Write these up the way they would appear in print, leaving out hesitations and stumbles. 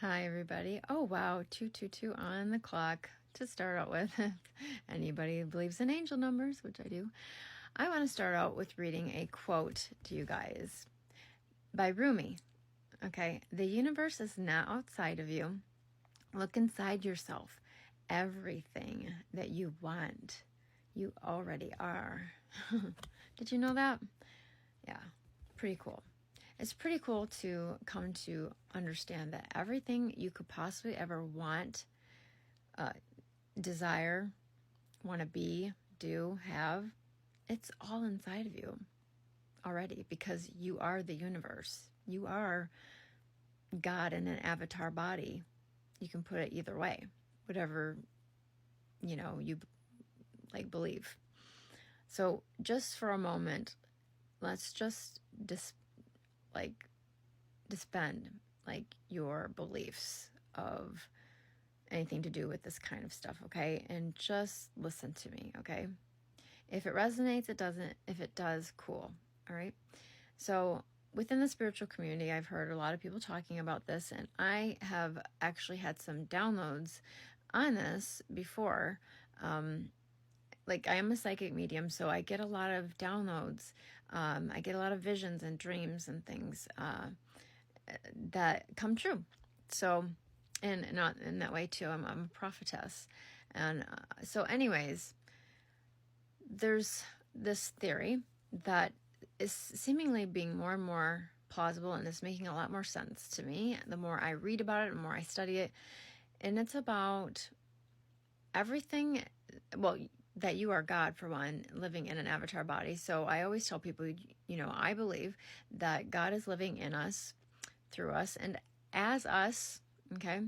Hi, everybody. Oh, wow. 222 on the clock to start out with. If anybody believes in angel numbers, which I do, I want to start out with reading a quote to you guys by Rumi. Okay. The universe is not outside of you. Look inside yourself. Everything that you want, you already are. Did you know that? Yeah. Pretty cool. It's pretty cool to come to understand that everything you could possibly ever want, desire, want to be, do, have, it's all inside of you already because you are the universe. You are God in an avatar body. You can put it either way, whatever, you like believe. So just for a moment, let's just disband like your beliefs of anything to do with this kind of stuff, okay? And just listen to me, okay? If it resonates, it doesn't. If it does, cool. All right? So within the spiritual community, I've heard a lot of people talking about this, and I have actually had some downloads on this before. Like, I am a psychic medium, so I get a lot of downloads. I get a lot of visions and dreams and things that come true. So, and not in that way too. I'm a prophetess, and so, anyways, there's this theory that is seemingly being more and more plausible, and is making a lot more sense to me the more I read about it, the more I study it, and it's about everything. Well, that you are God, for one, living in an avatar body. So I always tell people, I believe that God is living in us, through us, and as us, okay?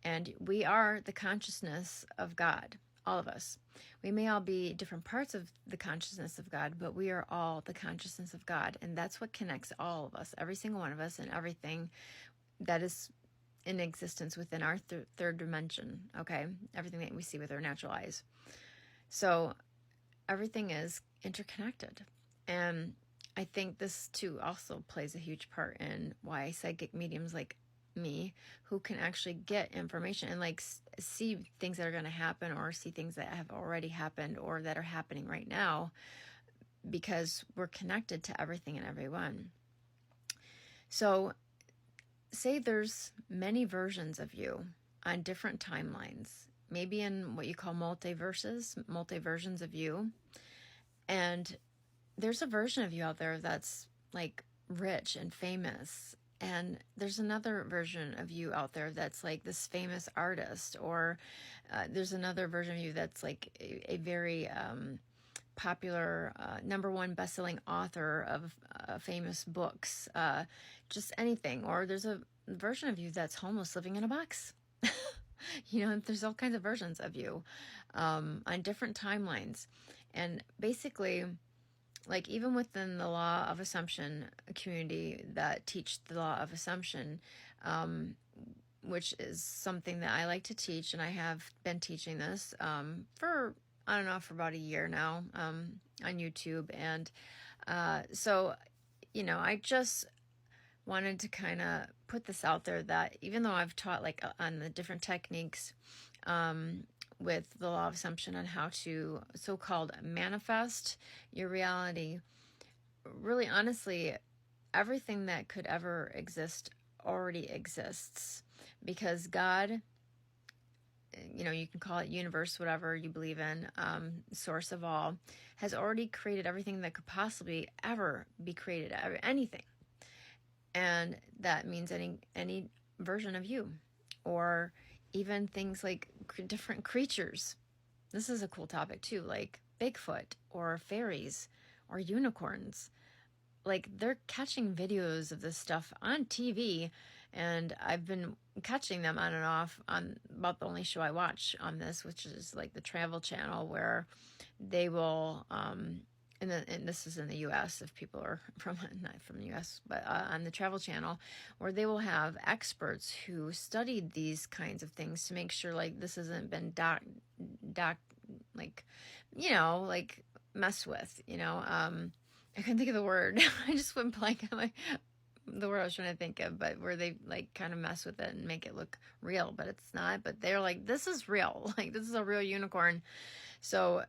And we are the consciousness of God, all of us. We may all be different parts of the consciousness of God, but we are all the consciousness of God. And that's what connects all of us, every single one of us, and everything that is in existence within our third dimension, okay? Everything that we see with our natural eyes. So everything is interconnected. And I think this too also plays a huge part in why psychic mediums like me, who can actually get information and like see things that are going to happen, or see things that have already happened or that are happening right now, because we're connected to everything and everyone. So say there's many versions of you on different timelines, maybe in what you call multi versions of you. And there's a version of you out there that's like rich and famous. And there's another version of you out there that's like this famous artist, or there's another version of you that's like a very popular #1 best-selling author of famous books, just anything. Or there's a version of you that's homeless living in a box. There's all kinds of versions of you on different timelines. And basically, like, even within the law of assumption community that teach the law of assumption, which is something that I like to teach, and I have been teaching this for, I don't know, for about a year now on YouTube. And so, I just wanted to kind of put this out there, that even though I've taught like on the different techniques with the law of assumption on how to so-called manifest your reality, really honestly, everything that could ever exist already exists, because God, you can call it universe, whatever you believe in, source of all, has already created everything that could possibly ever be created, anything. And that means any version of you, or even things like different creatures. This is a cool topic too, like Bigfoot or fairies or unicorns. Like, they're catching videos of this stuff on TV, and I've been catching them on and off on about the only show I watch on this, which is like the Travel Channel, where they will and this is in the U.S. if people are not from the U.S., but on the Travel Channel, where they will have experts who studied these kinds of things to make sure like this hasn't been messed with. I couldn't think of the word. I just went blank on the word I was trying to think of, but where they like kind of mess with it and make it look real, but it's not. But they're like, this is real. Like, this is a real unicorn. So,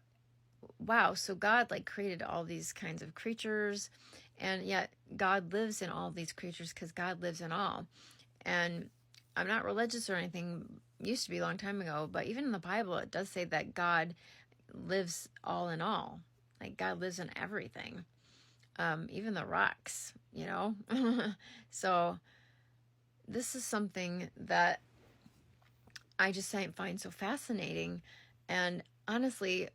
wow. So God like created all these kinds of creatures, and yet God lives in all these creatures because God lives in all. And I'm not religious or anything, used to be a long time ago, but even in the Bible, it does say that God lives all in all. Like, God lives in everything, even the rocks, you know? So this is something that I just find so fascinating. And honestly,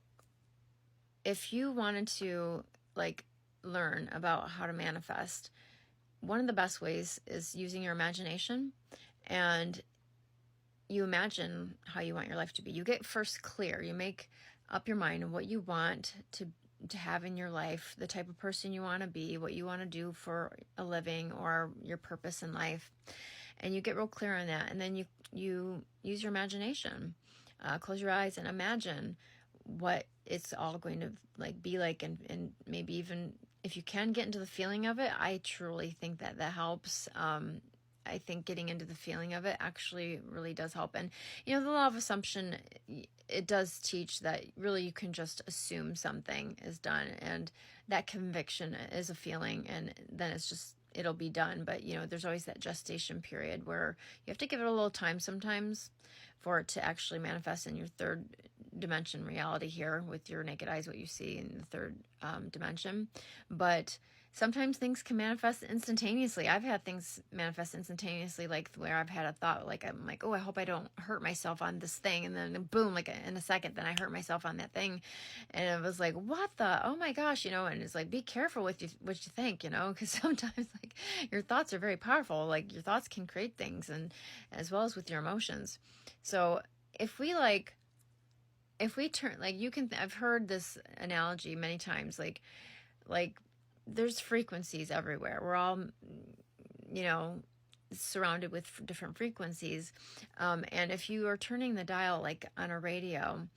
if you wanted to like learn about how to manifest, one of the best ways is using your imagination, and you imagine how you want your life to be. You get first clear. You make up your mind of what you want to have in your life, the type of person you want to be, what you want to do for a living, or your purpose in life. And you get real clear on that. And then you use your imagination. Close your eyes and imagine what it's all going to like be like, and maybe even if you can get into the feeling of it. I truly think that helps. I think getting into the feeling of it actually really does help. And, you know, the law of assumption, it does teach that really you can just assume something is done, and that conviction is a feeling, and then it'll be done. But, you know, there's always that gestation period where you have to give it a little time sometimes for it to actually manifest in your third dimension reality here with your naked eyes, what you see in the third dimension. But sometimes things can manifest instantaneously. I've had things manifest instantaneously, like where I've had a thought, like I'm like, oh, I hope I don't hurt myself on this thing, and then boom, like in a second, then I hurt myself on that thing, and it was like, what the, oh my gosh, you know. And it's like, be careful what you think, you know, because sometimes like your thoughts are very powerful. Like, your thoughts can create things, and as well as with your emotions. So if we turn, like, you can, I've heard this analogy many times, like there's frequencies everywhere. We're all, you know, surrounded with different frequencies. And if you are turning the dial like on a radio,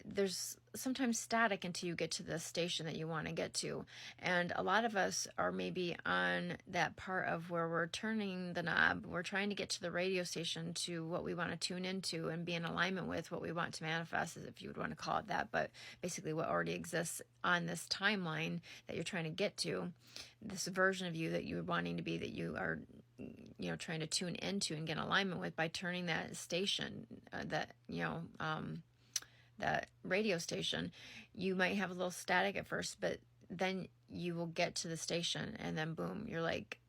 there's sometimes static until you get to the station that you want to get to. And a lot of us are maybe on that part of where we're turning the knob. We're trying to get to the radio station to what we want to tune into and be in alignment with what we want to manifest, if you would want to call it that. But basically what already exists on this timeline that you're trying to get to, this version of you that you're wanting to be, that you are, you know, trying to tune into and get in alignment with by turning that station, that radio station. You might have a little static at first, but then you will get to the station, and then boom, you're like,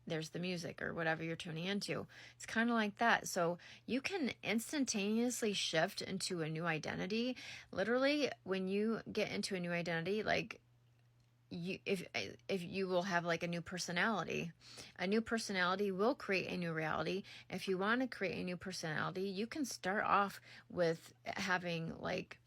there's the music or whatever you're tuning into. It's kind of like that. So you can instantaneously shift into a new identity. Literally, when you get into a new identity, like, if you will have like a new personality will create a new reality. If you want to create a new personality, you can start off with having like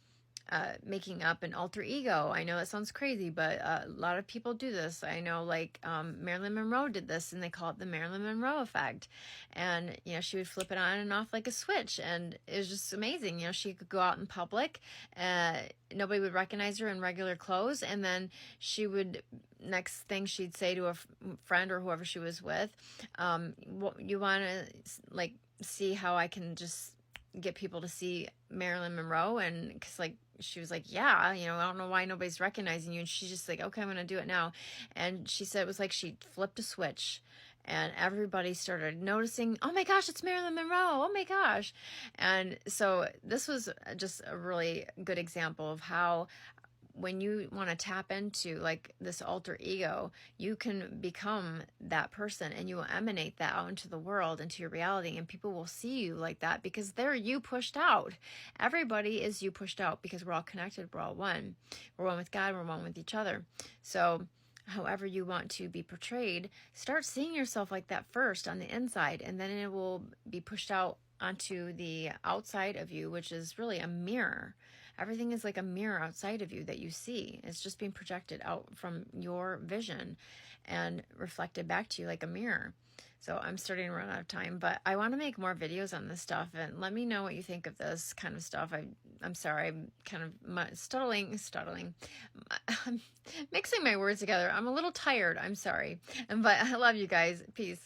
making up an alter ego. I know that sounds crazy, but a lot of people do this. I know, like, Marilyn Monroe did this, and they call it the Marilyn Monroe effect. And, you know, she would flip it on and off like a switch, and it was just amazing. You know, she could go out in public, nobody would recognize her in regular clothes, and then she would, next thing she'd say to a friend or whoever she was with, you want to, like, see how I can just get people to see Marilyn Monroe? And because, like, she was like, yeah, you know, I don't know why nobody's recognizing you. And she's just like, okay, I'm going to do it now. And she said it was like she flipped a switch, and everybody started noticing, oh my gosh, it's Marilyn Monroe. Oh my gosh. And so this was just a really good example of how, when you want to tap into like this alter ego, you can become that person, and you will emanate that out into the world, into your reality, and people will see you like that because they're you pushed out. Everybody is you pushed out, because we're all connected. We're all one. We're one with God. We're one with each other. So however you want to be portrayed, start seeing yourself like that first on the inside, and then it will be pushed out onto the outside of you, which is really a mirror. Everything is like a mirror outside of you that you see. It's just being projected out from your vision and reflected back to you like a mirror. So I'm starting to run out of time, but I want to make more videos on this stuff, and let me know what you think of this kind of stuff. I'm sorry, I'm kind of stuttering. I'm mixing my words together. I'm a little tired. I'm sorry, but I love you guys. Peace.